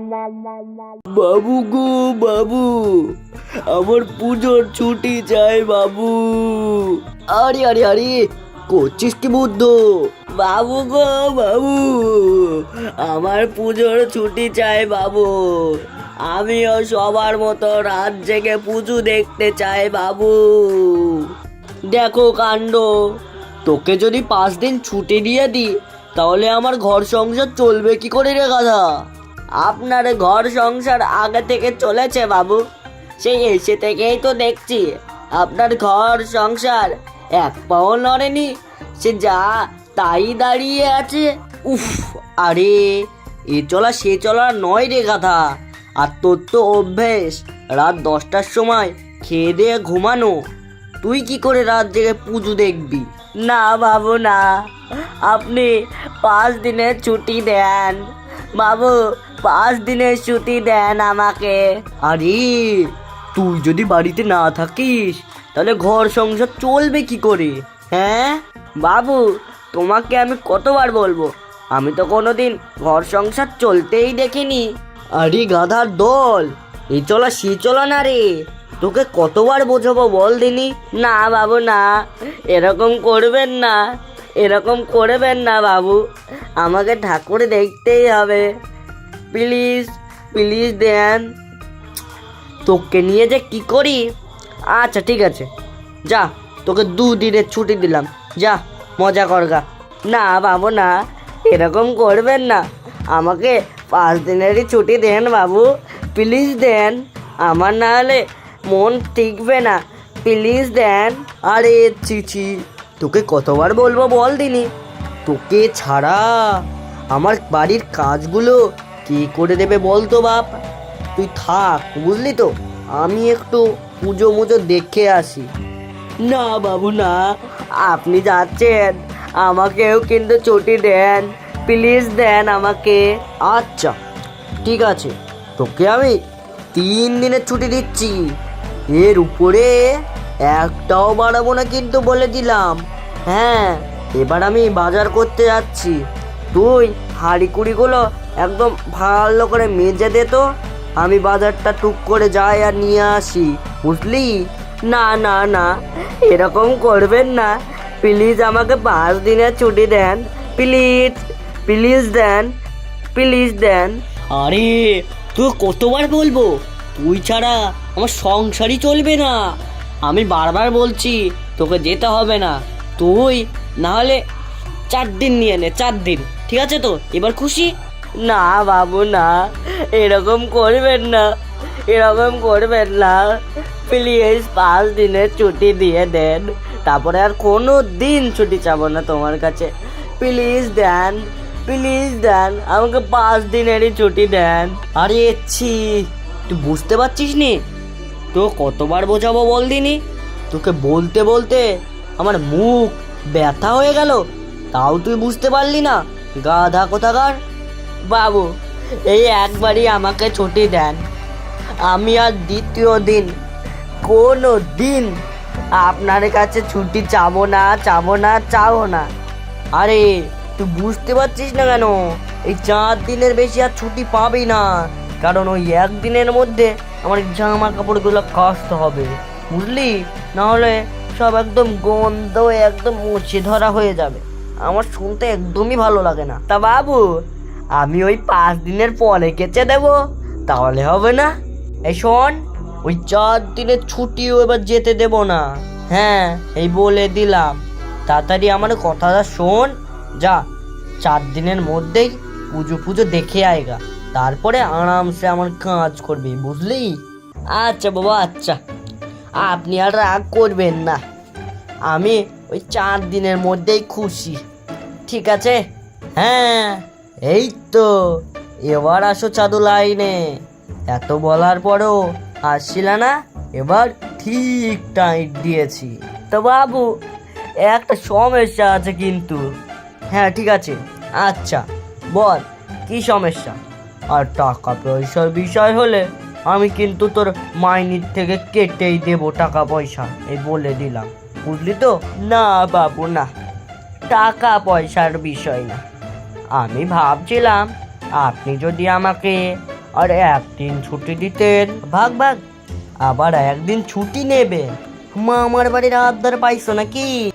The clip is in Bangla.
বাবু গো বাবু, আমার পুজোর ছুটি চাই বাবু। আরে আরে আরে, করছিস কি বুদ্ধ? বাবু গো বাবু, আমার পুজোর ছুটি চাই বাবু। আমিও সবার মতো রাত জেগে পুজো দেখতে চাই বাবু। দেখো কাণ্ড, তোকে যদি 5 দিন ছুটি দিয়ে দিই তাহলে আমার ঘর সংসার চলবে কি করে রে গাধা? আপনার ঘর সংসার আগে থেকে চলেছে বাবু, সেই এসে থেকেই তো দেখছি আপনার ঘর সংসার এক পাও নড়েনি, সে যা তাই দাঁড়িয়ে আছে। উফ, আরে এ চলা সে চলা নয় রে গাধা। আর তোর তো অভ্যেস রাত 10টার সময় খেয়ে দিয়ে ঘুমানো, তুই কি করে রাত জেগে পুজো দেখবি? না বাবু না, আপনি 5 দিনের ছুটি দেন বাবু, 5 দিনের ছুটি দেন আমাকে। আরে তুই যদি বাড়িতে না থাকিস তাহলে ঘর সংসার চলবে কি করে? হ্যাঁ বাবু, তোমাকে আমি কতবার বলবো, আমি তো কোনোদিন ঘর সংসার চলতেই দেখিনি। আরে গাধার দল, এই চলা সে চলা না রে, তোকে কতবার বোঝাবো বল দিনি? না বাবু না, এরকম করবেন না, এরকম করবেন না বাবু, আমাকে ঠাকুর দেখতেই হবে, প্লিজ প্লিজ দেন। তোকে নিয়ে যে কি করি। আচ্ছা ঠিক আছে, যা তোকে 2 দিনের ছুটি দিলাম, যা মজা করগা। না বাবু না, এরকম করবেন না, আমাকে 5 দিনেরই ছুটি দেন বাবু, প্লিজ দেন, আমার না হলে মন টিকবে না, প্লিজ দেন। আরে চিচি, তোকে কতবার বলবো বল দিনি, তোকে ছাড়া আমার বাড়ির কাজগুলো কে করে দেবে বলতো বাপ? তুই থাক বুঝলি তো, আমি একটু পুজো মুজো দেখে আসি। না বাবু না, আপনি যাচ্ছেন, আমাকেও কিন্তু ছুটি দেন, প্লিজ দেন আমাকে। আচ্ছা ঠিক আছে, তোকে আমি 3 দিনের ছুটি দিচ্ছি, এর উপরে একটাও বাড়াবো না কিন্তু বলে দিলাম। হ্যাঁ, এবার আমি বাজার করতে যাচ্ছি, তুই হাঁড়ি কুড়িগুলো একদম ভালো করে মেজে দে তো, আমি বাজারটা টুক করে যাই আর নিয়ে আসি, বুঝলি? না না না, এরকম করবেন না, প্লিজ আমাকে 5 দিনের ছুটি দেন, প্লিজ প্লিজ দেন, প্লিজ দেন। আরে তুই কতবার বলবো, তুই ছাড়া আমার সংসারই চলবে না। আমি বারবার বলছি তোকে যেতে হবে না, তুই না হলে 4 দিন নিয়ে নে, 4 দিন, ঠিক আছে তো? এবার খুশি? না বাবু না, এরকম করবেন না, এরকম করবেন না, প্লিজ 5 দিনের ছুটি দিয়ে দেন, তারপরে আর কোনো দিন ছুটি চাবো না তোমার কাছে, প্লিজ দেন, প্লিজ দেন, আমাকে 5 দিনেরই ছুটি দেন। আরে ছি, তুই বুঝতে পারছিস নি? তো কতবার বোঝাবো বল দিনি, তোকে বলতে বলতে আমার মুখ ব্যথা হয়ে গেল, তাও তুই বুঝতে পারলি না, গাধা কোথাকার। বাবু এই একবারই আমাকে ছুটি দেন, আমি আর দ্বিতীয় দিন কোনো দিন আপনার কাছে ছুটি চাবো না, চাবো না, চাবো না। আরে তুই বুঝতে পারছিস না কেন? এই 4 দিনের বেশি আর ছুটি পাবি না, কারণ ওই 1 দিনের মধ্যে আমার জামা কাপড়গুলো কাচতে হবে, বুঝলি? নাহলে সব একদম গন্ধ একদম মুছে ধরা হয়ে যাবে, আমার শুনতে একদমই ভালো লাগে না। তা বাবু আমি ওই 5 দিনের পরে কেচে দেবো, তাহলে হবে না? এই শোন, ওই 4 দিনের ছুটিও এবার যেতে দেব না, হ্যাঁ এই বলে দিলাম, তাড়াতাড়ি আমার কথাটা শোন, যা 4 দিনের মধ্যেই পুজো পুজো দেখে আয়গা, তারপরে আরামসে আমার কাজ করবি, বুঝলি? আচ্ছা বাবা আচ্ছা, আপনি আর রাগ করবেন না, আমি ওই 4 দিনের মধ্যেই খুশি, ঠিক আছে? হ্যাঁ এই তো, এবার আসো চাদু লাইনে, এত বলার পরও আসছিল না, এবার ঠিক টাইট দিয়েছি। তো বাবু একটা সমস্যা আছে কিন্তু। হ্যাঁ ঠিক আছে, আচ্ছা বল কি সমস্যা? আর টাকা পয়সার বিষয় হলে আমি কিন্তু তোর মাইনের থেকে কেটেই দেবো টাকা পয়সা, এই বলে দিলাম, বুঝলি তো? না বাবু না, টাকা পয়সার বিষয় না, আমি ভাবছিলাম আপনি যদি আমাকে আর একদিন ছুটি দিতেন, ভাগ ভাগ, আবার একদিন ছুটি নেবেন। মামার বাড়ির আবদার পাইছো নাকি?